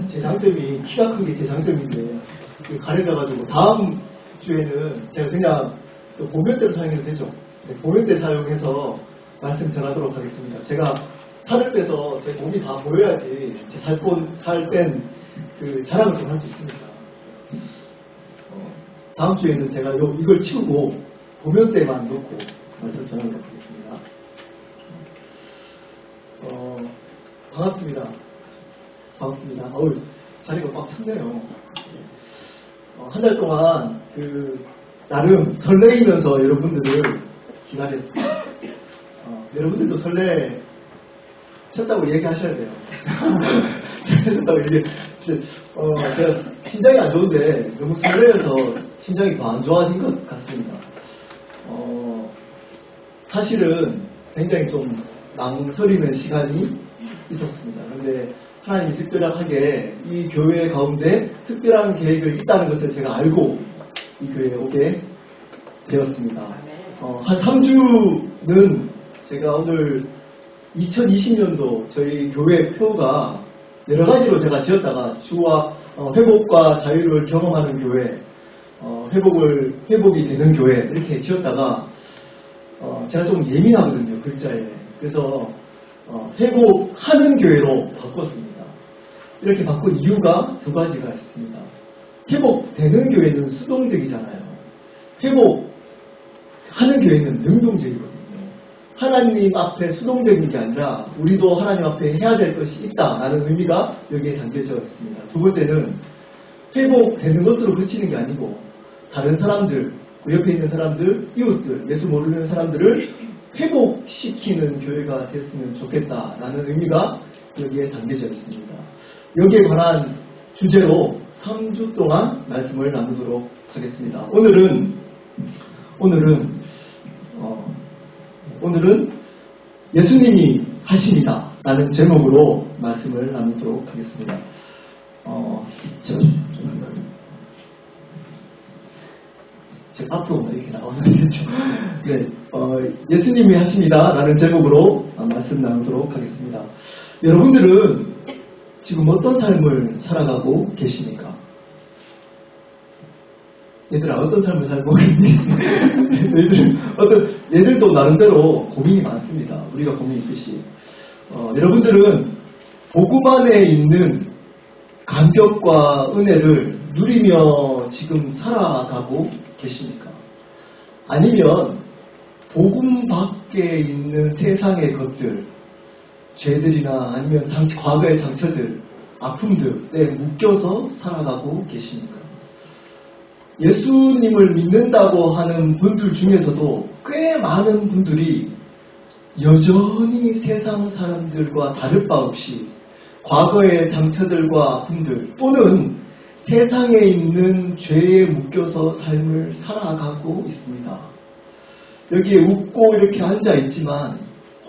제 장점이 키가 큰 게 제 장점인데 가려져가지고 다음 주에는 제가 그냥 보면대로 사용해도 되죠. 네, 보면대 사용해서 말씀 전하도록 하겠습니다. 제가 살을 빼서 제 몸이 다 보여야지 제 살 뺀 그 자랑을 좀 할 수 있습니다. 다음 주에는 제가 이걸 치우고 보면대만 놓고 말씀 전하도록 하겠습니다. 반갑습니다. 반갑습니다. 자리가 꽉 찼네요. 한 달 동안 나름 설레이면서 여러분들을 기다렸습니다. 여러분들도 설레셨다고 얘기하셔야 돼요. 설레셨다고 제가 심장이 안 좋은데 너무 설레어서 심장이 더 안 좋아진 것 같습니다. 사실은 굉장히 좀 망설이는 시간이 있었습니다. 그런데 하나님이 특별하게 이 교회 가운데 특별한 계획을 있다는 것을 제가 알고 이 교회에 오게 되었습니다. 한 3주는 제가 오늘 2020년도 저희 교회 표가 여러 가지로 제가 지었다가 주와 회복과 자유를 경험하는 교회, 회복이 되는 교회 이렇게 지었다가 제가 좀 예민하거든요, 글자에. 그래서 회복하는 교회로 바꿨습니다. 이렇게 바꾼 이유가 두 가지가 있습니다. 회복되는 교회는 수동적이잖아요. 회복하는 교회는 능동적이거든요. 하나님 앞에 수동적인 게 아니라 우리도 하나님 앞에 해야 될 것이 있다라는 의미가 여기에 담겨져 있습니다. 두 번째는 회복되는 것으로 그치는 게 아니고 다른 사람들, 그 옆에 있는 사람들, 이웃들, 예수 모르는 사람들을 회복시키는 교회가 됐으면 좋겠다라는 의미가 여기에 담겨져 있습니다. 여기에 관한 주제로 3주 동안 말씀을 나누도록 하겠습니다. 오늘은 예수님이 하십니다 라는 제목으로 말씀을 나누도록 하겠습니다. 제가 앞으로 이렇게 나오면 되겠죠. 네, 예수님이 하십니다 라는 제목으로 말씀 나누도록 하겠습니다. 여러분들은 지금 어떤 삶을 살아가고 계십니까? 얘들아, 어떤 삶을 살고 있니? 얘들도 나름대로 고민이 많습니다. 우리가 고민이 있듯이. 여러분들은 복음 안에 있는 감격과 은혜를 누리며 지금 살아가고 계십니까? 아니면 복음 밖에 있는 세상의 것들, 죄들이나 아니면 과거의 상처들, 아픔들에 묶여서 살아가고 계십니까? 예수님을 믿는다고 하는 분들 중에서도 꽤 많은 분들이 여전히 세상 사람들과 다를 바 없이 과거의 상처들과 아픔들 또는 세상에 있는 죄에 묶여서 삶을 살아가고 있습니다. 여기에 웃고 이렇게 앉아있지만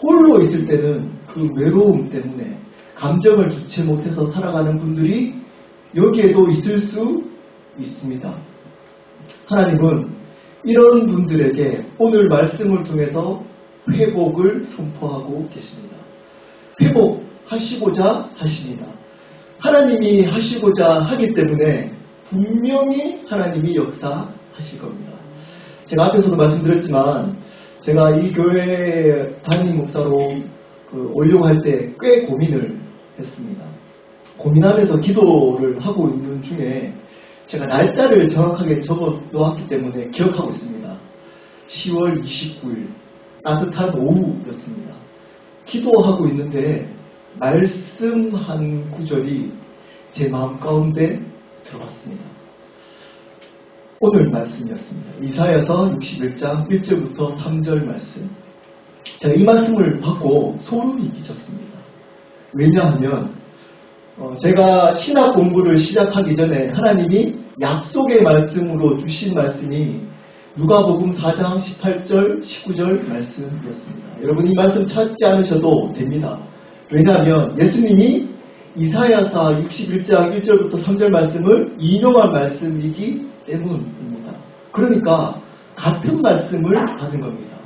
홀로 있을 때는 그 외로움 때문에 감정을 주체 못해서 살아가는 분들이 여기에도 있을 수 있습니다. 하나님은 이런 분들에게 오늘 말씀을 통해서 회복을 선포하고 계십니다. 회복하시고자 하십니다. 하나님이 하시고자 하기 때문에 분명히 하나님이 역사하실 겁니다. 제가 앞에서도 말씀드렸지만 제가 이 교회 담임 목사로 오려고 할 때 꽤 고민을 했습니다. 고민하면서 기도를 하고 있는 중에 제가 날짜를 정확하게 적어 놓았기 때문에 기억하고 있습니다. 10월 29일 따뜻한 오후였습니다. 기도하고 있는데 말씀 한 구절이 제 마음 가운데 들어왔습니다. 오늘 말씀이었습니다. 이사야서 61장 1절부터 3절 말씀. 제가 이 말씀을 받고 소름이 끼쳤습니다. 왜냐하면 제가 신학 공부를 시작하기 전에 하나님이 약속의 말씀으로 주신 말씀이 누가복음 4장 18절 19절 말씀이었습니다. 여러분 이 말씀 찾지 않으셔도 됩니다. 왜냐하면 예수님이 이사야서 61장 1절부터 3절 말씀을 인용한 말씀이기 때문입니다. 그러니까 같은 말씀을 받은 겁니다.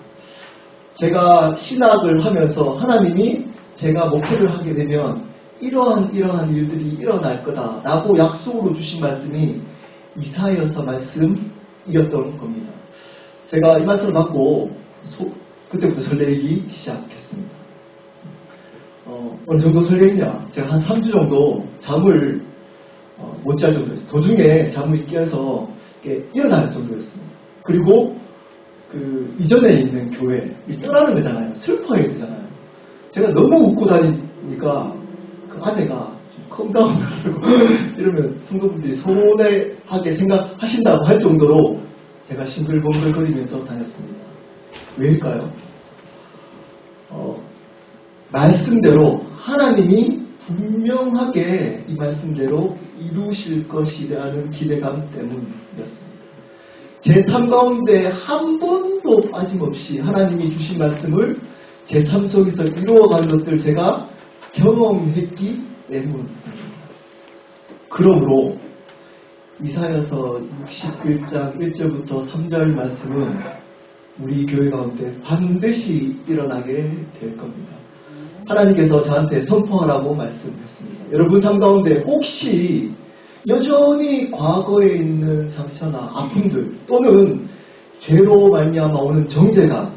제가 신학을 하면서 하나님이 제가 목회를 하게 되면 이러한 일들이 일어날 거다라고 약속으로 주신 말씀이 이사야서 말씀이었던 겁니다. 제가 이 말씀을 받고 그때부터 설레기 시작했습니다. 어느 정도 설레냐? 제가 한 3주 정도 잠을 못 잘 정도였어요. 도중에 잠을 깨서 일어날 정도였습니다. 그리고 그 이전에 있는 교회 떠나는 거잖아요. 슬퍼야 되잖아요. 제가 너무 웃고 다니니까 그 아내가 좀 컴다운하고 이러면 성도분들이 서운해하게 생각하신다고 할 정도로 제가 싱글벙글거리면서 다녔습니다. 왜일까요? 말씀대로 하나님이 분명하게 이 말씀대로 이루실 것이라는 기대감 때문이었습니다. 제 삶 가운데 한 번도 빠짐없이 하나님이 주신 말씀을 제 삶 속에서 이루어가는 것들 제가 경험했기 때문입니다. 그러므로 이사야서 61장 1절부터 3절 말씀은 우리 교회 가운데 반드시 일어나게 될 겁니다. 하나님께서 저한테 선포하라고 말씀했습니다. 여러분 삶 가운데 혹시 여전히 과거에 있는 상처나 아픔들 또는 죄로 말미암아 오는 정죄감,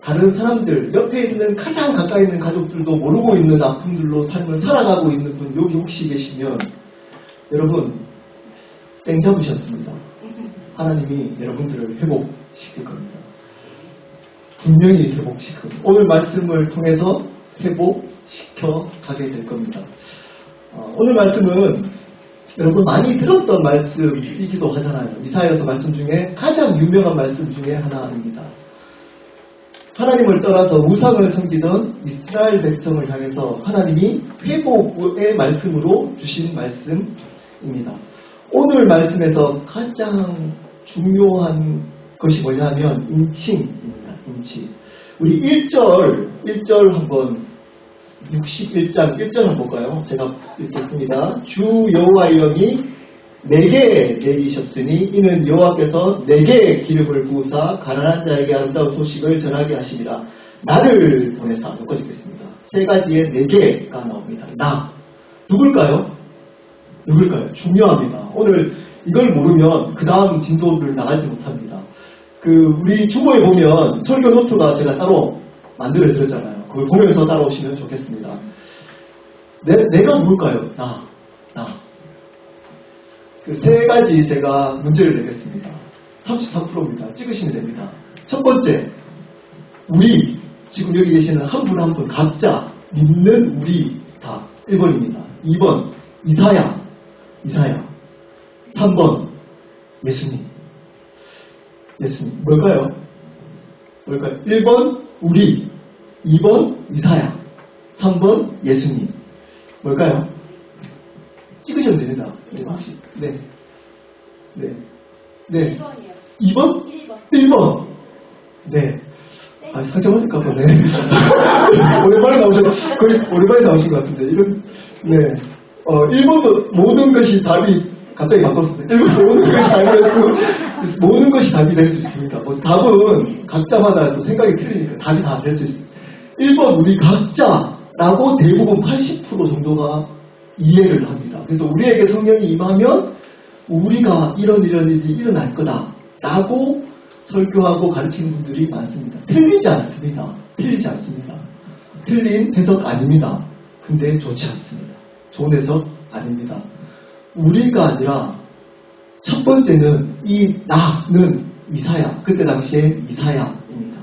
다른 사람들, 옆에 있는 가장 가까이 있는 가족들도 모르고 있는 아픔들로 삶을 살아가고 있는 분 여기 혹시 계시면 여러분 땡 잡으셨습니다. 하나님이 여러분들을 회복시킬 겁니다. 분명히 회복시킬 겁니다. 오늘 말씀을 통해서 회복시켜 가게 될 겁니다. 오늘 말씀은 여러분 많이 들었던 말씀이기도 하잖아요. 이사야서 말씀 중에 가장 유명한 말씀 중에 하나입니다. 하나님을 떠나서 우상을 섬기던 이스라엘 백성을 향해서 하나님이 회복의 말씀으로 주신 말씀입니다. 오늘 말씀에서 가장 중요한 것이 뭐냐면 인칭입니다. 인칭. 우리 1절 한번 61장 1절 한번 볼까요? 제가 읽겠습니다. 주 여호와의 영이 내게 내리셨으니 이는 여호와께서 내게 기름을 부으사 가난한 자에게 아름다운 소식을 전하게 하시리라. 나를 보내사 여기까지 읽겠습니다. 세 가지의 내게가 나옵니다. 나 누굴까요? 중요합니다. 오늘 이걸 모르면 그 다음 진도를 나가지 못합니다. 우리 주보에 보면 설교 노트가 제가 따로 만들어 드렸잖아요. 그걸 보면서 따라오시면 좋겠습니다. 내가 누굴까요? 나. 그 세 가지 제가 문제를 내겠습니다. 33%입니다. 찍으시면 됩니다. 첫 번째, 우리, 지금 여기 계시는 한 분 한 분 각자 믿는 우리 다 1번입니다. 2번, 이사야. 3번, 예수님. 뭘까요? 1번, 우리. 2번, 이사야. 3번, 예수님. 뭘까요? 찍으시면 됩니다. 네. 2번? 1번. 네. 상처받을까 보네. 오랜만에 나오신 것 같은데. 네. 1번도 모든 것이 답이, 갑자기 바꿨습니다. 1번 모든 것이 답이 될 수 있습니다. 답은 각자마다 또 생각이 틀리니까 답이 다 될 수 있습니다. 1번 우리 각자라고 대부분 80% 정도가 이해를 합니다. 그래서 우리에게 성령이 임하면 우리가 이런 일이 일어날 거다 라고 설교하고 가르치는 분들이 많습니다. 틀리지 않습니다. 틀린 해석 아닙니다. 근데 좋지 않습니다. 좋은 해석 아닙니다. 우리가 아니라 첫 번째는 이 나는 이사야, 그때 당시에 이사야입니다.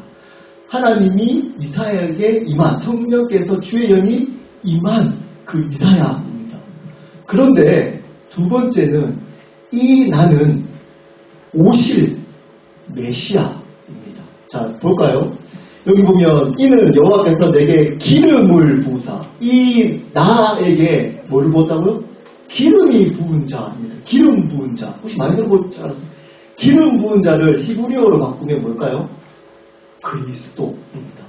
하나님이 이사야에게 임한, 성령께서 주의 영이 임한 그 이사야입니다. 그런데 두 번째는 이 나는 오실 메시아입니다. 자, 볼까요? 여기 보면 이는 여호와께서 내게 기름을 부으사, 이 나에게 뭐를 부었다고요? 기름이 부은 자입니다. 기름 부은 자. 혹시 많이 들어보지 않았어요? 기름 부은 자를 히브리어로 바꾸면 뭘까요? 그리스도입니다.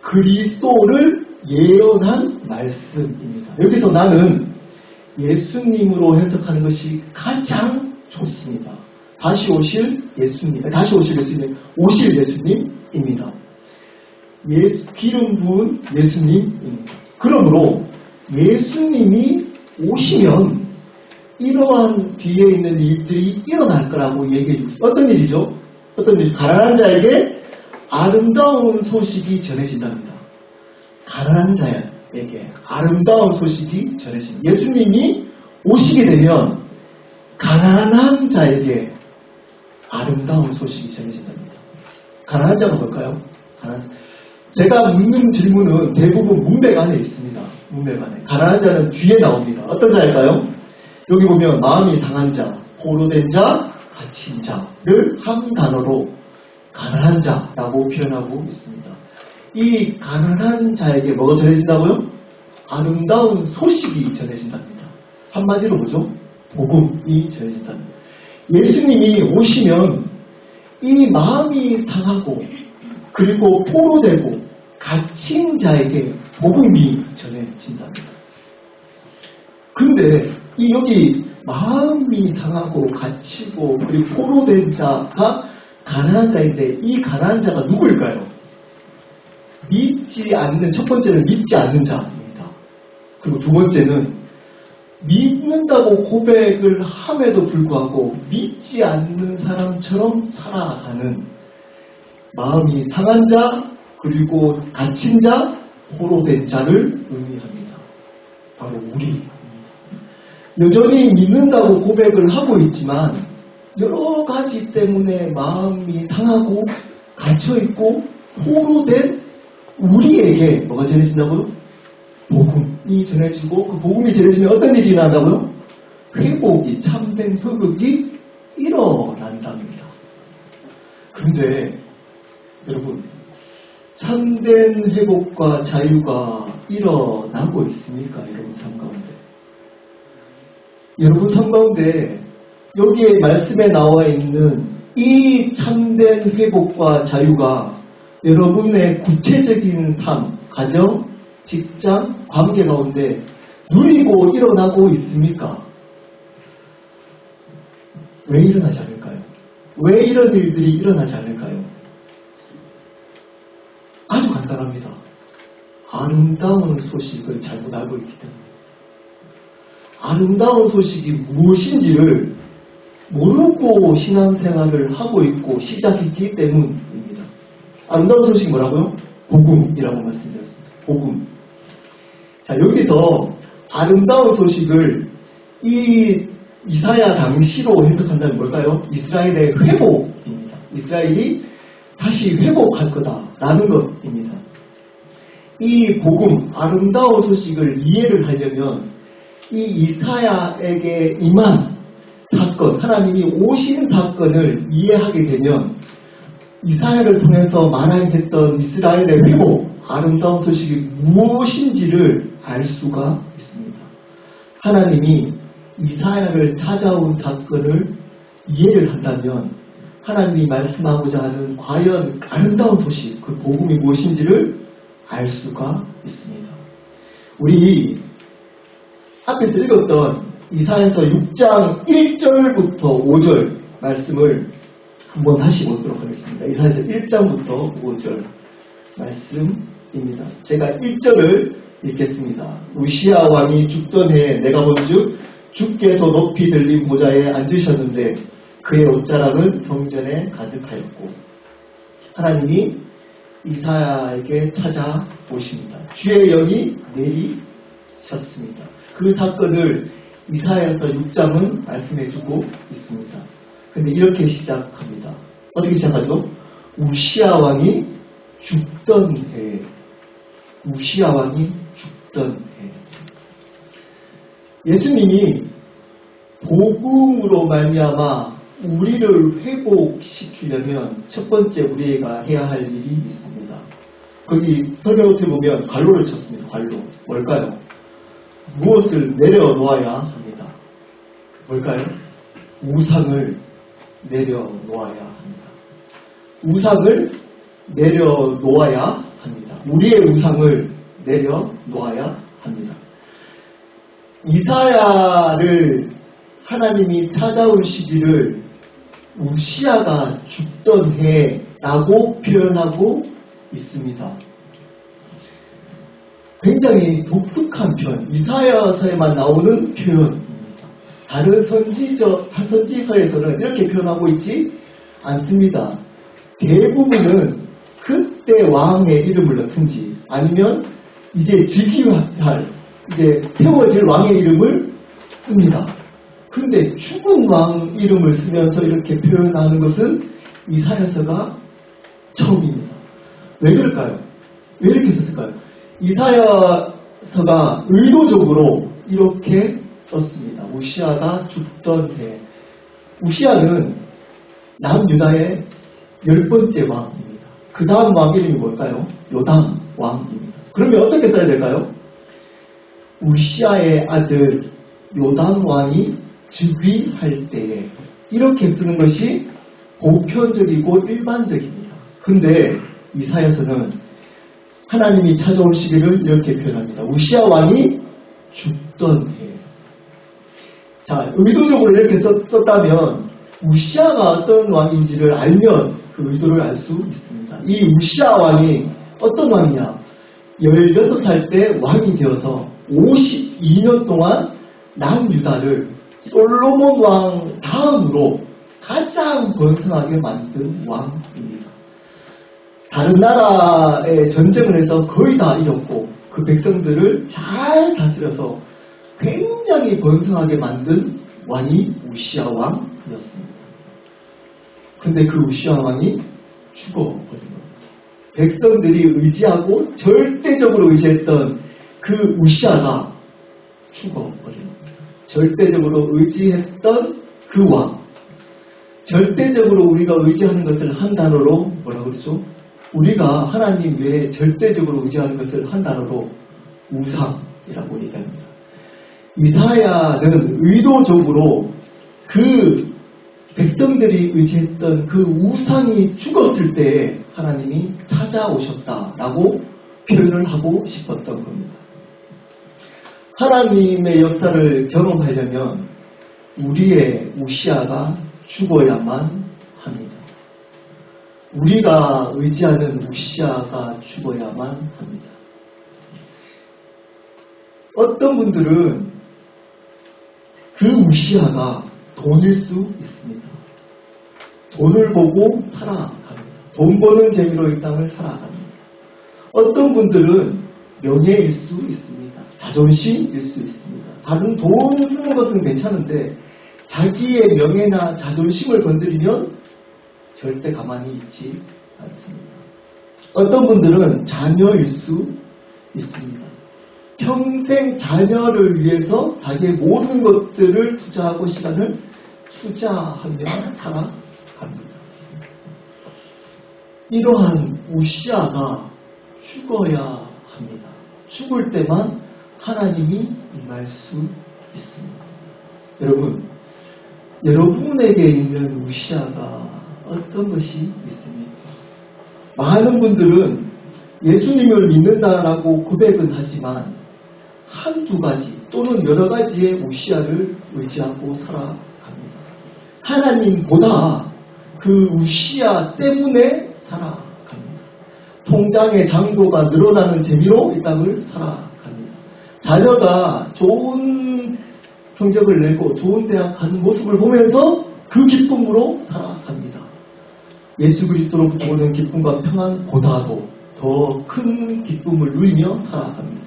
그리스도를 예언한 말씀입니다. 여기서 나는 예수님으로 해석하는 것이 가장 좋습니다. 다시 오실 예수님입니다. 기름 부은 예수님입니다. 그러므로 예수님이 오시면 이러한 뒤에 있는 일들이 일어날 거라고 얘기해 주고 있어요. 어떤 일이죠? 어떤 일? 가난한 자에게 아름다운 소식이 전해진답니다. 가난한 자에게 아름다운 소식이 전해집니다. 예수님이 오시게 되면 가난한 자에게 아름다운 소식이 전해진답니다. 가난한 자가 뭘까요? 제가 묻는 질문은 대부분 문맥 안에 있습니다. 문맥 안에. 가난한 자는 뒤에 나옵니다. 어떤 자일까요? 여기 보면 마음이 상한 자, 포로된 자, 갇힌 자를 한 단어로 가난한 자라고 표현하고 있습니다. 이 가난한 자에게 뭐가 전해진다고요? 아름다운 소식이 전해진답니다. 한마디로 뭐죠? 복음이 전해진답니다. 예수님이 오시면 이 마음이 상하고 그리고 포로되고 갇힌 자에게 복음이 전해진답니다. 근데 여기 마음이 상하고 갇히고 그리고 포로된 자가 가난한 자인데 이 가난한 자가 누구일까요? 첫 번째는 믿지 않는 자입니다. 그리고 두 번째는 믿는다고 고백을 함에도 불구하고 믿지 않는 사람처럼 살아가는 마음이 상한 자 그리고 갇힌 자, 포로된 자를 의미합니다. 바로 우리. 여전히 믿는다고 고백을 하고 있지만 여러 가지 때문에 마음이 상하고 갇혀있고 포로된 우리에게 뭐가 전해진다고요? 복음이 전해지고 그 복음이 전해지면 어떤 일이 일어난다고요? 회복이, 참된 회복이 일어난답니다. 근데 여러분, 참된 회복과 자유가 일어나고 있습니까? 여러분 삶 가운데. 여러분 삶 가운데 여기에 말씀에 나와 있는 이 참된 회복과 자유가 여러분의 구체적인 삶, 가정, 직장, 관계 가운데 누리고 일어나고 있습니까? 왜 일어나지 않을까요? 왜 이런 일들이 일어나지 않을까요? 아주 간단합니다. 아름다운 소식을 잘못 알고 있기 때문에. 아름다운 소식이 무엇인지를 모르고 신앙생활을 하고 있고 시작했기 때문입니다. 아름다운 소식이 뭐라고요? 복음이라고 말씀드렸습니다. 복음. 자, 여기서 아름다운 소식을 이 이사야 당시로 해석한다면 뭘까요? 이스라엘의 회복입니다. 이스라엘이 다시 회복할 거다라는 것입니다. 이 복음, 아름다운 소식을 이해를 하려면 이 이사야에게 임한 사건, 하나님이 오신 사건을 이해하게 되면 이사야를 통해서 말하겠던 이스라엘의 회복, 아름다운 소식이 무엇인지를 알 수가 있습니다. 하나님이 이사야를 찾아온 사건을 이해를 한다면 하나님이 말씀하고자 하는 과연 아름다운 소식, 그 복음이 무엇인지를 알 수가 있습니다. 우리 앞에서 읽었던 이사야서 6장 1절부터 5절 말씀을 한번 다시 보도록 하겠습니다. 이사야서 1장부터 5절 말씀입니다. 제가 1절을 읽겠습니다. 우시야 왕이 죽던 해에 내가 본즉 주께서 높이 들린 보좌에 앉으셨는데 그의 옷자락은 성전에 가득하였고 하나님이 이사야에게 찾아오십니다. 주의 영이 내리셨습니다. 그 사건을 이사야서 6장은 말씀해주고 있습니다. 근데 이렇게 시작합니다. 어떻게 시작하죠? 우시야 왕이 죽던 해. 우시야 왕이 죽던 해. 예수님이 복음으로 말미암아 우리를 회복시키려면 첫 번째 우리가 해야 할 일이 있습니다. 거기 설교노트에 보면 관로를 쳤습니다. 관로. 뭘까요? 무엇을 내려놓아야 합니다. 뭘까요? 우상을 내려놓아야 합니다. 우상을 내려놓아야 합니다. 우리의 우상을 내려놓아야 합니다. 이사야를 하나님이 찾아올 시기를 우시야가 죽던 해라고 표현하고 있습니다. 굉장히 독특한 편, 이사야서에만 나오는 표현입니다. 다른 선지서에서는 이렇게 표현하고 있지 않습니다. 대부분은 그때 왕의 이름을 넣든지 아니면 이제 즉위할, 이제 태워질 왕의 이름을 씁니다. 근데 죽은 왕 이름을 쓰면서 이렇게 표현하는 것은 이사야서가 처음입니다. 왜 그럴까요? 왜 이렇게 썼을까요? 이사야서가 의도적으로 이렇게 썼습니다. 우시아가 죽던 해. 우시아는 남유다의 10번째 왕입니다. 그 다음 왕 이름이 뭘까요? 요담 왕입니다. 그러면 어떻게 써야 될까요? 우시아의 아들 요담 왕이 즉위할 때에 이렇게 쓰는 것이 보편적이고 일반적입니다. 근데 이사야서는 하나님이 찾아올 시기를 이렇게 표현합니다. 우시아 왕이 죽던 해. 자, 의도적으로 이렇게 썼다면 우시아가 어떤 왕인지를 알면 그 의도를 알 수 있습니다. 이 우시아 왕이 어떤 왕이냐? 16살 때 왕이 되어서 52년 동안 남유다를 솔로몬 왕 다음으로 가장 번성하게 만든 왕입니다. 다른 나라에 전쟁을 해서 거의 다 이겼고 그 백성들을 잘 다스려서 굉장히 번성하게 만든 왕이 우시아 왕이었습니다. 근데 그 우시아 왕이 죽어버립니다. 백성들이 의지하고 절대적으로 의지했던 그 우시아가 죽어버립니다. 절대적으로 의지했던 그 왕. 절대적으로 우리가 의지하는 것을 한 단어로 뭐라고 그러죠? 우리가 하나님 외에 절대적으로 의지하는 것을 한 단어로 우상이라고 얘기합니다. 이사야는 의도적으로 그 백성들이 의지했던 그 우상이 죽었을 때 하나님이 찾아오셨다라고 표현을 하고 싶었던 겁니다. 하나님의 역사를 경험하려면 우리의 우시아가 죽어야만 합니다. 우리가 의지하는 우시아가 죽어야만 합니다. 어떤 분들은 그 우시아가 돈일 수 있습니다. 돈을 보고 살아갑니다. 돈 버는 재미로 이 땅을 살아갑니다. 어떤 분들은 명예일 수 있습니다. 자존심일 수 있습니다. 다른 돈 쓰는 것은 괜찮은데 자기의 명예나 자존심을 건드리면 절대 가만히 있지 않습니다. 어떤 분들은 자녀일 수 있습니다. 평생 자녀를 위해서 자기의 모든 것들을 투자하고 시간을 투자하며 살아갑니다. 이러한 우시아가 죽어야 합니다. 죽을 때만 하나님이 임할 수 있습니다. 여러분, 여러분에게 있는 우시아가 어떤 것이 있습니까? 많은 분들은 예수님을 믿는다라고 고백은 하지만 한두 가지 또는 여러 가지의 우시아를 의지하고 살아갑니다. 하나님보다 그 우시아 때문에 살아갑니다. 통장의 잔고가 늘어나는 재미로 이 땅을 살아갑니다. 자녀가 좋은 성적을 내고 좋은 대학 가는 모습을 보면서 그 기쁨으로 살아갑니다. 예수 그리스도로부터 오는 기쁨과 평안보다도 더 큰 기쁨을 누리며 살아갑니다.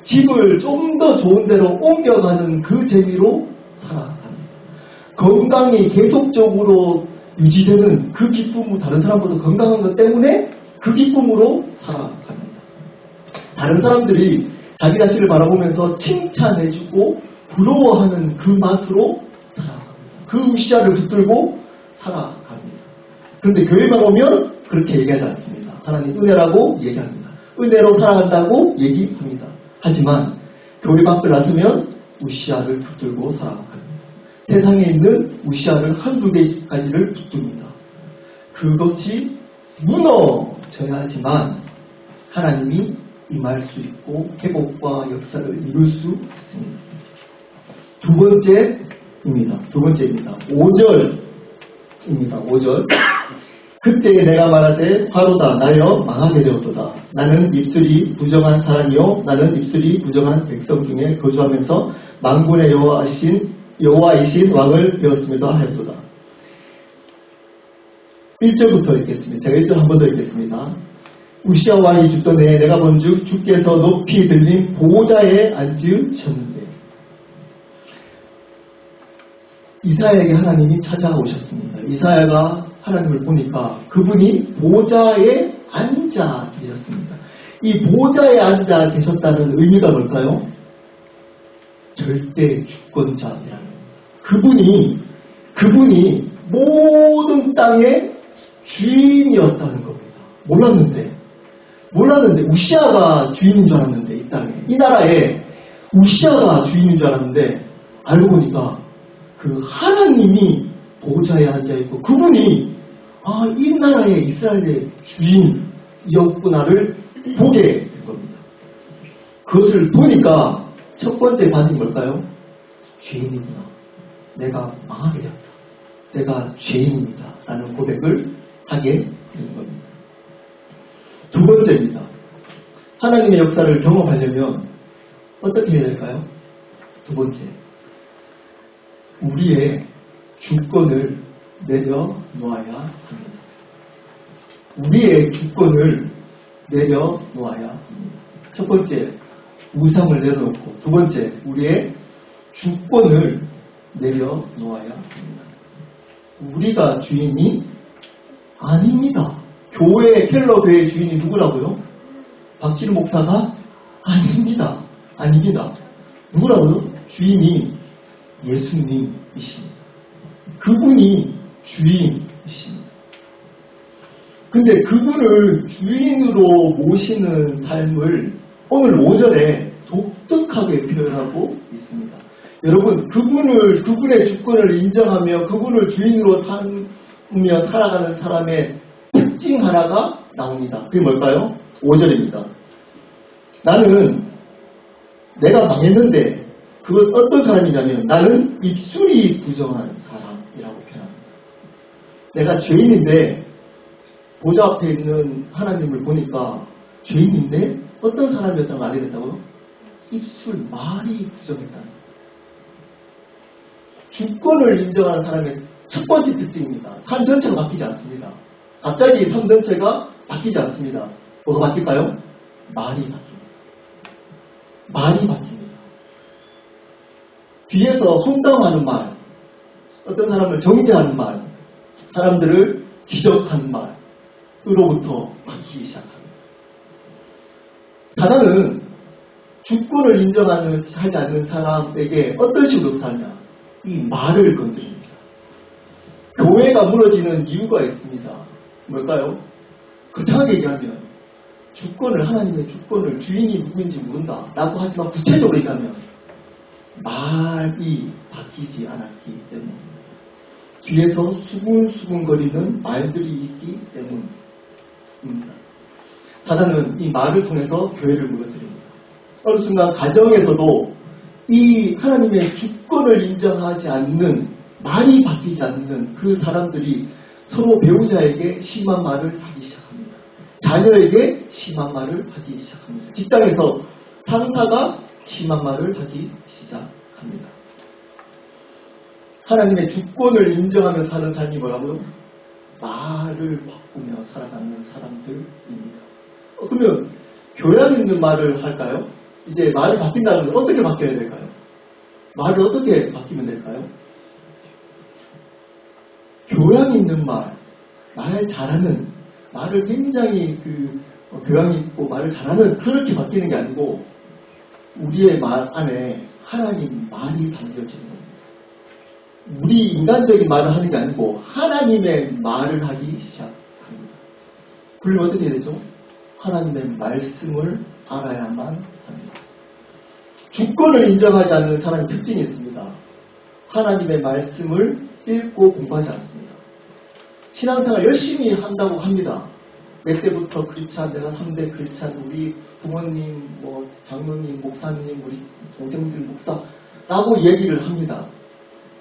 집을 좀 더 좋은 데로 옮겨가는 그 재미로 살아갑니다. 건강이 계속적으로 유지되는 그 기쁨을 다른 사람보다 건강한 것 때문에 그 기쁨으로 살아갑니다. 다른 사람들이 자기 자신을 바라보면서 칭찬해주고 부러워하는 그 맛으로 살아갑니다. 그 우시아를 붙들고 살아갑니다. 그런데 교회만 오면 그렇게 얘기하지 않습니다. 하나님 은혜라고 얘기합니다. 은혜로 살아간다고 얘기합니다. 하지만 교회 밖을 나서면 우시아를 붙들고 살아갑니다. 세상에 있는 우시아를 한두 개까지를 붙듭니다. 그것이 무너져야 하지만 하나님이 임할 수 있고 회복과 역사를 이룰 수 있습니다. 두 번째입니다. 5절입니다. 5절. 그때 내가 말하되 바로다 나여 망하게 되었도다. 나는 입술이 부정한 사람이요 나는 입술이 부정한 백성 중에 거주하면서 만군의 여호와이신 왕을 배웠습니다 하였도다. 1절부터 읽겠습니다. 제가 1절 한 번 더 읽겠습니다. 우시아 왕이 죽던 해에 내가 본즉 주께서 높이 들린 보좌에 앉으셨는데 이사야에게 하나님이 찾아오셨습니다. 이사야가 하나님을 보니까 그분이 보좌에 앉아 계셨습니다. 이 보좌에 앉아 계셨다는 의미가 뭘까요? 절대 주권자이라는 그분이 모든 땅의 주인이었다는 겁니다. 몰랐는데 우시아가 주인인 줄 알았는데 이 땅에 이 나라에 우시아가 주인인 줄 알았는데 알고 보니까 그 하나님이 보좌에 앉아있고 그분이 이 나라의 이스라엘의 주인이었구나를 보게 된 겁니다. 그것을 보니까 첫 번째 반응이 뭘까요? 죄인이구나. 내가 망하게 되었다. 내가 죄인입니다. 라는 고백을 하게 되는 겁니다. 두 번째입니다. 하나님의 역사를 경험하려면 어떻게 해야 될까요? 두 번째. 우리의 주권을 내려놓아야 합니다. 우리의 주권을 내려놓아야 합니다. 첫 번째, 우상을 내려놓고 두 번째, 우리의 주권을 내려놓아야 합니다. 우리가 주인이 아닙니다. 켈러 교회 주인이 누구라고요? 박진우 목사가 아닙니다. 누구라고요? 주인이 예수님이십니다. 그분이 주인이십니다. 근데 그분을 주인으로 모시는 삶을 오늘 5절에 독특하게 표현하고 있습니다. 여러분, 그분의 주권을 인정하며 그분을 주인으로 삼으며 살아가는 사람의 특징 하나가 나옵니다. 그게 뭘까요? 5절입니다. 나는 내가 망했는데 그건 어떤 사람이냐면 나는 입술이 부정한 사람이라고 표현합니다. 내가 죄인인데 보좌 앞에 있는 하나님을 보니까 죄인인데 어떤 사람이었다고 알게 됐다고요? 말이 부정했다는 거예요. 주권을 인정하는 사람의 첫 번째 특징입니다. 삶 전체가 바뀌지 않습니다. 갑자기 삶 전체가 바뀌지 않습니다. 뭐가 바뀔까요? 말이 바뀝니다. 뒤에서 험담하는 말, 어떤 사람을 정죄하는 말, 사람들을 지적하는 말으로부터 바뀌기 시작합니다. 사단은 주권을 인정하지 않는 사람에게 어떤 식으로 사냐? 이 말을 건드립니다. 교회가 무너지는 이유가 있습니다. 뭘까요? 거창하게 얘기하면 하나님의 주권을 주인이 누구인지 모른다 라고 하지만 구체적으로 얘기하면 말이 바뀌지 않았기 때문입니다. 뒤에서 수군수군거리는 말들이 있기 때문입니다. 사단은 이 말을 통해서 교회를 무너뜨립니다. 어느 순간 가정에서도 이 하나님의 주권을 인정하지 않는, 말이 바뀌지 않는 그 사람들이 서로 배우자에게 심한 말을 하기 시작합니다. 자녀에게 심한 말을 하기 시작합니다. 직장에서 상사가 심한 말을 하기 시작합니다. 하나님의 주권을 인정하며 사는 삶이 뭐라고요? 말을 바꾸며 살아가는 사람들입니다. 그러면 교양 있는 말을 할까요? 이제 말이 바뀐다는 건 어떻게 바뀌어야 될까요? 말을 어떻게 바뀌면 될까요? 교양 있는 말 잘하는, 말을 굉장히 교양 있고 말을 잘하는, 그렇게 바뀌는 게 아니고 우리의 말 안에 하나님 말이 담겨지는 겁니다. 우리 인간적인 말을 하는 게 아니고 하나님의 말을 하기 시작합니다. 그러면 어떻게 되죠? 하나님의 말씀을 알아야만 합니다. 주권을 인정하지 않는 사람의 특징이 있습니다. 하나님의 말씀을 읽고 공부하지 않습니다. 신앙생활 열심히 한다고 합니다. 몇 대부터 크리스찬, 내가 3대 크리스찬, 우리 부모님, 장로님, 목사님, 우리 동생들 목사라고 얘기를 합니다.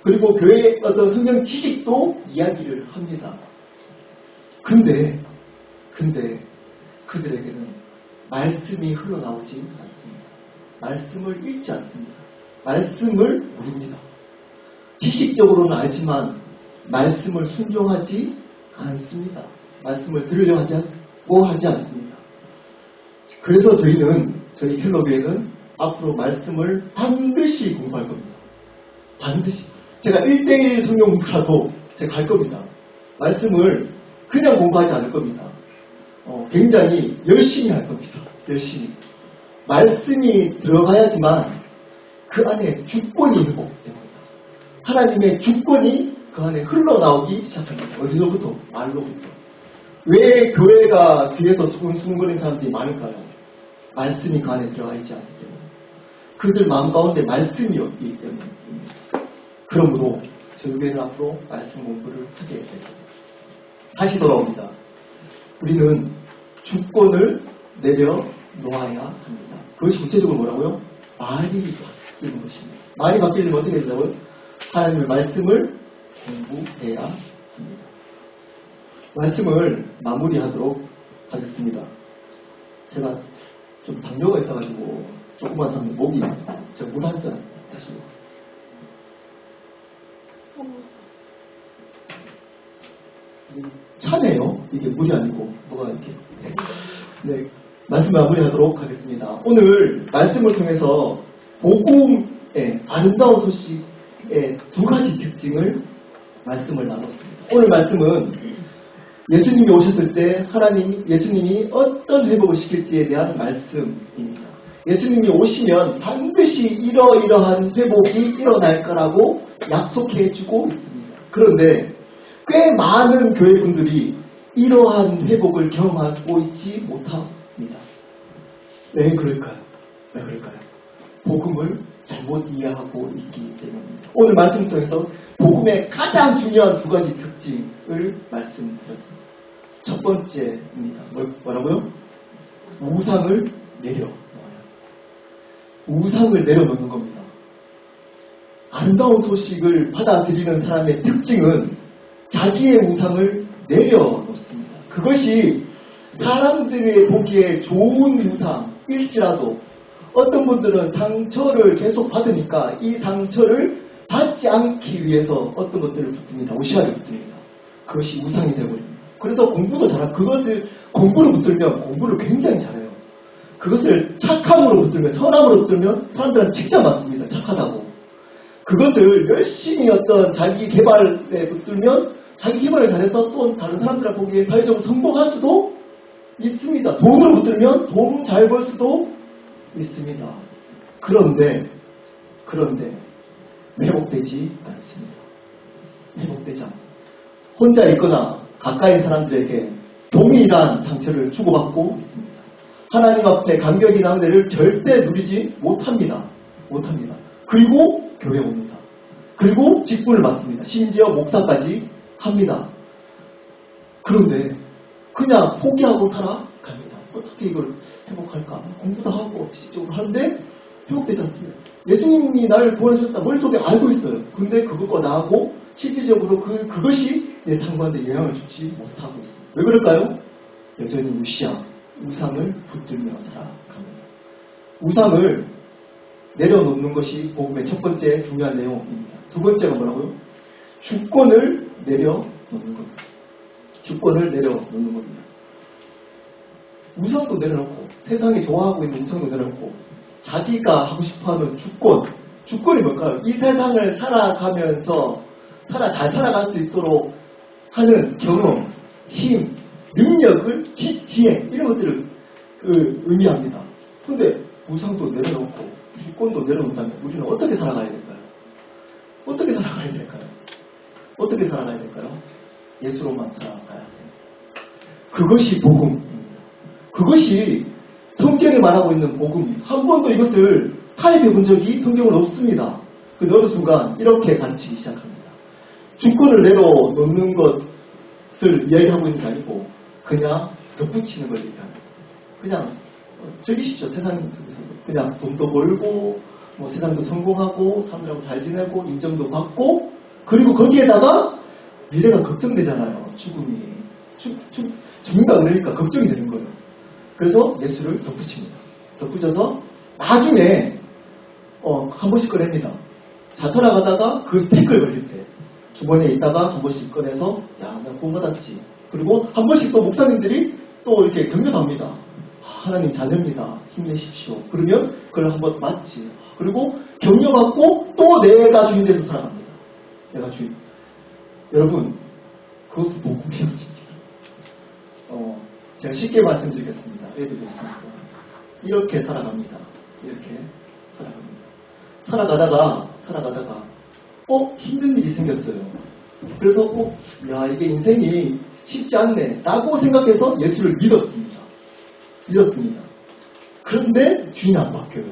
그리고 교회의 어떤 성경 지식도 이야기를 합니다. 근데 그들에게는 말씀이 흘러나오지 않습니다. 말씀을 읽지 않습니다. 말씀을 모릅니다. 지식적으로는 알지만 말씀을 순종하지 않습니다. 말씀을 들으려 하지 않습니다. 그래서 저희 켈로교회는 앞으로 말씀을 반드시 공부할 겁니다. 반드시. 제가 1대1 성경 공부라도 제가 할 겁니다. 말씀을 그냥 공부하지 않을 겁니다. 굉장히 열심히 할 겁니다. 열심히. 말씀이 들어가야지만 그 안에 주권이 회복됩니다. 하나님의 주권이 그 안에 흘러나오기 시작합니다. 어디서부터? 말로부터. 왜 교회가 뒤에서 수근수근거리는 사람들이 많을까요? 말씀이 그 안에 들어가 있지 않기 때문에. 그들 마음 가운데 말씀이 없기 때문입니다. 그러므로 저희 교회는 앞으로 말씀 공부를 하게 됩니다. 다시 돌아옵니다. 우리는 주권을 내려놓아야 합니다. 그것이 구체적으로 뭐라고요? 말이 바뀌는 것입니다. 말이 바뀌려면 어떻게 된다고요? 하나님의 말씀을 공부해야 합니다. 말씀을 마무리하도록 하겠습니다. 제가 좀 당뇨가 있어가지고 조금만 하면 목이 제가 물 한 잔 하시고 차네요. 이게 물이 아니고 뭐가 이렇게. 네, 말씀 마무리하도록 하겠습니다. 오늘 말씀을 통해서 복음의 아름다운 소식의 두 가지 특징을 말씀을 나눴습니다. 오늘 말씀은 예수님이 오셨을 때 예수님이 어떤 회복을 시킬지에 대한 말씀입니다. 예수님이 오시면 반드시 이러이러한 회복이 일어날 거라고 약속해 주고 있습니다. 그런데 꽤 많은 교회분들이 이러한 회복을 경험하고 있지 못합니다. 왜 그럴까요? 복음을 잘못 이해하고 있기 때문입니다. 오늘 말씀을 통해서 복음의 가장 중요한 두 가지 특징을 말씀드렸습니다. 첫 번째입니다. 뭐라고요? 우상을 내려놓아요. 우상을 내려놓는 겁니다. 아름다운 소식을 받아들이는 사람의 특징은 자기의 우상을 내려놓습니다. 그것이 사람들이 보기에 좋은 우상일지라도 어떤 분들은 상처를 계속 받으니까 이 상처를 받지 않기 위해서 어떤 것들을 붙습니다. 무시하게 붙습니다. 그것이 우상이 되어버립니다. 그래서 공부도 잘하고 그것을 공부로 붙들면 공부를 굉장히 잘해요. 그것을 착함으로 붙들면 선함으로 붙들면 사람들은 칭찬받습니다. 착하다고. 그것을 열심히 어떤 자기 개발에 붙들면 자기 개발을 잘해서 또 다른 사람들 보기에 사회적으로 성공할 수도 있습니다. 돈으로 붙들면 돈 잘 벌 수도 있습니다. 그런데 회복되지 않습니다. 회복되지 않습니다. 혼자 있거나 가까이 사람들에게 동일한 상처를 주고받고 있습니다. 하나님 앞에 감격이 나는 데를 절대 누리지 못합니다. 그리고 교회 옵니다. 그리고 직분을 맡습니다. 심지어 목사까지 합니다. 그런데 그냥 포기하고 살아갑니다. 어떻게 이걸 회복할까? 공부도 하고 지식적으로 하는데 회복되지 않습니다. 예수님이 나를 구원하셨다 머릿속에 알고 있어요. 근데 그것과 나하고 실질적으로 그것이 내 삶과는 영향을 주지 못하고 있습니다. 왜 그럴까요? 여전히 우상을 붙들며 살아갑니다. 우상을 내려놓는 것이 복음의 첫 번째 중요한 내용입니다. 두 번째가 뭐라고요? 주권을 내려놓는 겁니다. 주권을 내려놓는 겁니다. 우상도 내려놓고 세상이 좋아하고 있는 우상도 내려놓고 자기가 하고 싶어하는 주권이 뭘까요? 이 세상을 살아가면서 잘 살아갈 수 있도록 하는 경험, 힘, 능력을 지혜 이런 것들을 의미합니다. 그런데 우상도 내려놓고 주권도 내려놓는다면 우리는 어떻게 살아가야 될까요? 어떻게 살아가야 될까요? 예수로만 살아가야 돼요. 그것이 복음입니다. 그것이 성경에 말하고 있는 복음입니다. 한 번도 이것을 타협해 본 적이 성경은 없습니다. 그 어느 순간 이렇게 가르치기 시작합니다. 주권을 내려놓는 것을 이야기하고 있는 게 아니고 그냥 덧붙이는 걸 얘기합니다. 그냥 즐기십시오. 세상 속에서 그냥 돈도 벌고 뭐 세상도 성공하고 사람들하고 잘 지내고 인정도 받고 그리고 거기에다가 미래가 걱정되잖아요. 죽는다 그러니까 걱정이 되는 거예요. 그래서 예수를 덧붙입니다. 덧붙여서 나중에 한 번씩 꺼냅니다. 자살하 가다가 그 태클 걸릴 때 주머니에 있다가 한 번씩 꺼내서 야, 나 구원받았지. 그리고 한 번씩 또 목사님들이 또 이렇게 격려합니다. 하나님 자녀입니다. 힘내십시오. 그러면 그걸 한번 맞지. 그리고 격려받고 또 내가 주인 돼서 살아갑니다. 내가 주인. 여러분, 그것은 복음이 아닙니다. 제가 쉽게 말씀드리겠습니다. 예를 들겠습니다. 이렇게 살아갑니다. 이렇게 살아갑니다. 살아가다가 힘든 일이 생겼어요. 그래서 야, 이게 인생이 쉽지 않네 라고 생각해서 예수를 믿었습니다. 그런데 주인이 안 바뀌어요.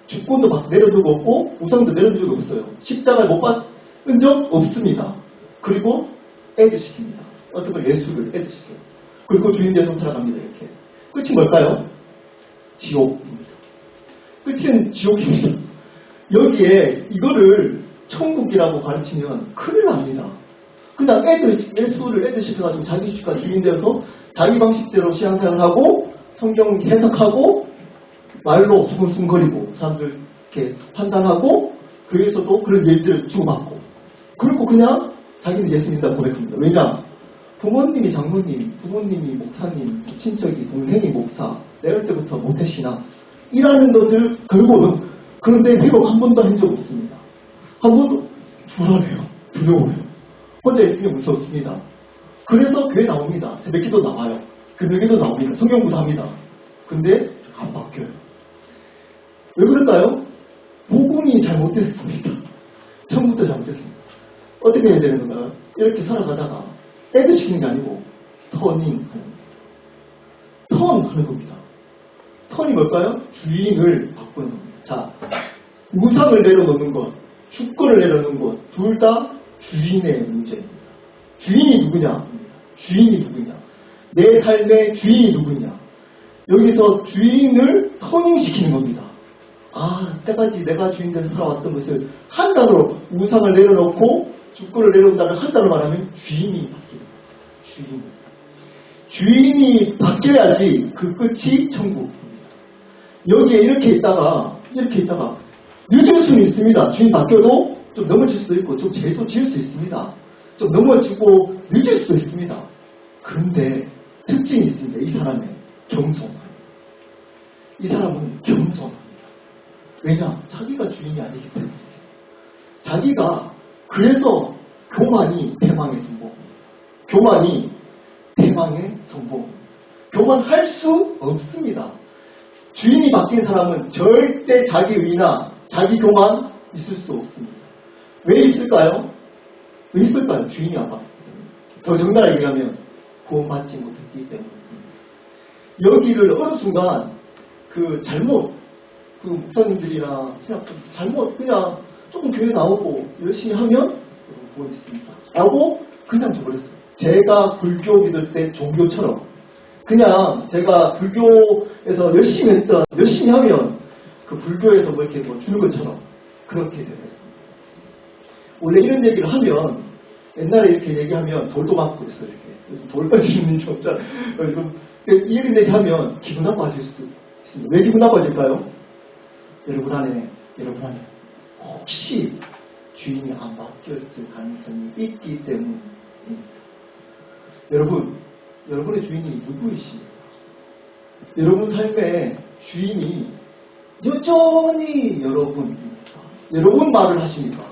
주권도 내려두고 없고 우상도 내려둔 적이 없어요. 십자가를 못 받은 적 없습니다. 그리고 애드시킵니다. 어떤 걸 예수를 애드시켜요. 그리고 주인 돼서 살아갑니다. 이렇게. 끝이 뭘까요? 지옥입니다. 끝은 지옥입니다. 여기에 이거를 천국이라고 가르치면 큰일 납니다. 그냥 예수를 애드시켜가지고 자기 주가 주인 되어서 자기 방식대로 신앙생활을 하고 성경 해석하고 말로 수근수근거리고 사람들 이렇게 판단하고 교회에서도 그런 일들을 주고받고 그리고 그냥 자기는 예수 믿는다고 고백합니다. 왜냐? 부모님이 장로님, 부모님이 목사님, 친척이 동생이 목사 내럴 때부터 모태신앙 이라는 것을 걸고는 그런데 회복 한 번도 한 적 없습니다. 한 번도 불안해요. 두려워요. 혼자 있으면 무섭습니다. 그래서 교회 나옵니다. 새벽기도 나와요. 금요기도 나옵니다. 성경구도 합니다. 근데 안 바뀌어요. 왜 그럴까요? 복음이 잘못됐습니다. 처음부터 잘못됐습니다. 어떻게 해야 되는 건가요? 이렇게 살아가다가 애드시키는 게 아니고 턴하는 겁니다. 턴이 뭘까요? 주인을 바꾸는 겁니다. 자, 우상을 내려놓는 것, 주권을 내려놓는 것, 둘 다 주인의 문제입니다. 주인이 누구냐? 주인이 누구냐? 내 삶의 주인이 누구냐? 여기서 주인을 터닝시키는 겁니다. 때까지 내가 주인 돼서 살아왔던 것을 한 단어로 우상을 내려놓고 주권을 내려놓는다는 한 단어로 말하면 주인이 바뀌는 거예요. 주인이 바뀌어야지 그 끝이 천국입니다. 여기에 이렇게 있다가 늦을 수는 있습니다. 주인 바뀌어도 좀 넘어질 수도 있고 좀 죄도 지을 수 있습니다. 좀 넘어지고 늦을 수도 있습니다. 그런데 특징이 있습니다. 이 사람의 겸손함. 이 사람은 겸손합니다. 왜냐? 자기가 주인이 아니기 때문에. 자기가 그래서 교만이 대망의 성공입니다. 교만이 대망의 성공입니다. 교만할 수 없습니다. 주인이 바뀐 사람은 절대 자기 의나 자기 교만 있을 수 없습니다. 왜 있을까요? 주인이 안 바뀌기 때문에. 더 정당하게 얘기하면 구원받지 못했기 때문입니다. 여기를 어느 순간 목사님들이나 잘못 그냥 조금 교회 나오고 열심히 하면 구원 있습니다. 라고 그냥 줘버렸어요. 제가 불교 믿을 때 종교처럼 그냥 제가 불교에서 열심히 하면 그 불교에서 이렇게 주는 것처럼 그렇게 되었습니다. 원래 이런 얘기를 하면 옛날에 이렇게 얘기하면 돌도 맞고 있어요. 이렇게 돌 빠지는 일 없잖아요. 이런 얘기하면 기분 나빠질 수 있습니다. 왜 기분 나빠질까요? 여러분 안에 혹시 주인이 안 바뀌었을 가능성이 있기 때문입니다. 여러분의 주인이 누구이십니까? 여러분 삶의 주인이 여전히 여러분입니까? 여러분 말을 하십니까?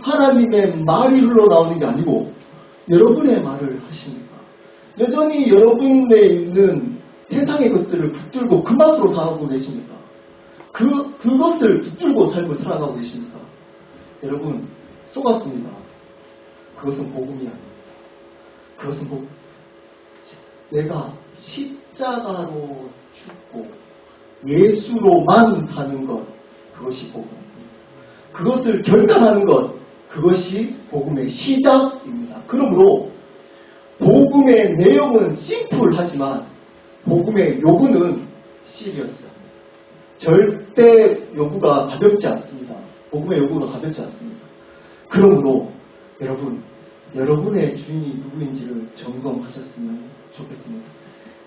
하나님의 말이 흘러나오는 게 아니고 여러분의 말을 하십니까? 여전히 여러분에 있는 세상의 것들을 붙들고 그 맛으로 살아가고 계십니까? 그것을 붙들고 삶을 살아가고 계십니까? 여러분, 속았습니다. 그것은 복음이 아닙니다. 그것은 내가 십자가로 죽고 예수로만 사는 것, 그것이 복음입니다. 그것을 결단하는 것, 그것이 복음의 시작입니다. 그러므로 복음의 내용은 심플하지만 복음의 요구는 시리어스합니다. 절대 요구가 가볍지 않습니다. 복음의 요구가 가볍지 않습니다. 그러므로 여러분, 여러분의 주인이 누구인지를 점검하셨으면 좋겠습니다.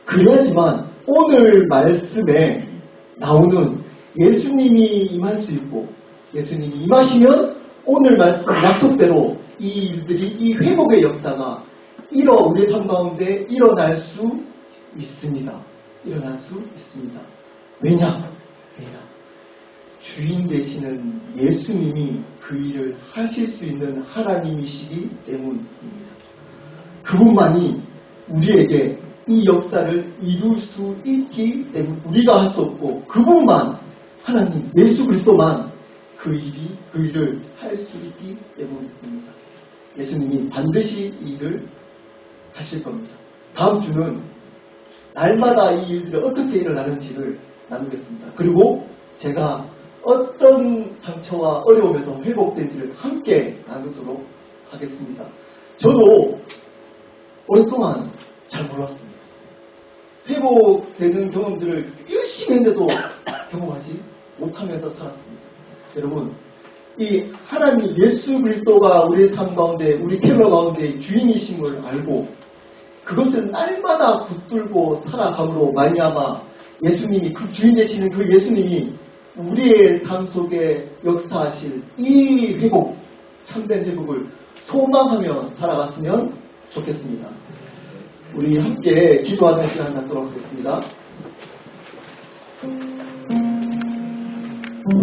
그래야지만 오늘 말씀에 나오는 예수님이 임할 수 있고 예수님이 임하시면 오늘 말씀 약속대로 이 일들이 이 회복의 역사가 우리의 삶 가운데 일어날 수 있습니다. 일어날 수 있습니다. 왜냐? 주인 되시는 예수님이 그 일을 하실 수 있는 하나님이시기 때문입니다. 그분만이 우리에게 이 역사를 이룰 수 있기 때문에 우리가 할 수 없고 그분만 하나님 예수 그리스도만 그 일을 할 수 있기 때문입니다. 예수님이 반드시 이 일을 하실 겁니다. 다음 주는 날마다 이 일들이 어떻게 일어나는지를 나누겠습니다. 그리고 제가 어떤 상처와 어려움에서 회복된지를 함께 나누도록 하겠습니다. 저도 오랫동안 잘 몰랐습니다. 회복되는 경험들을 열심히 했는데도 경험하지 못하면서 살았습니다. 여러분, 이 하나님 예수 그리스도가 우리의 삶 가운데 우리 캐러 가운데 주인이심을 알고 그것을 날마다 붙들고 살아감으로 말미암아 예수님이 그 주인 되시는 그 예수님이 우리의 삶 속에 역사하실 이 회복, 참된 회복을 소망하며 살아갔으면 좋겠습니다. 우리 함께 기도하는 시간 갖도록 하겠습니다.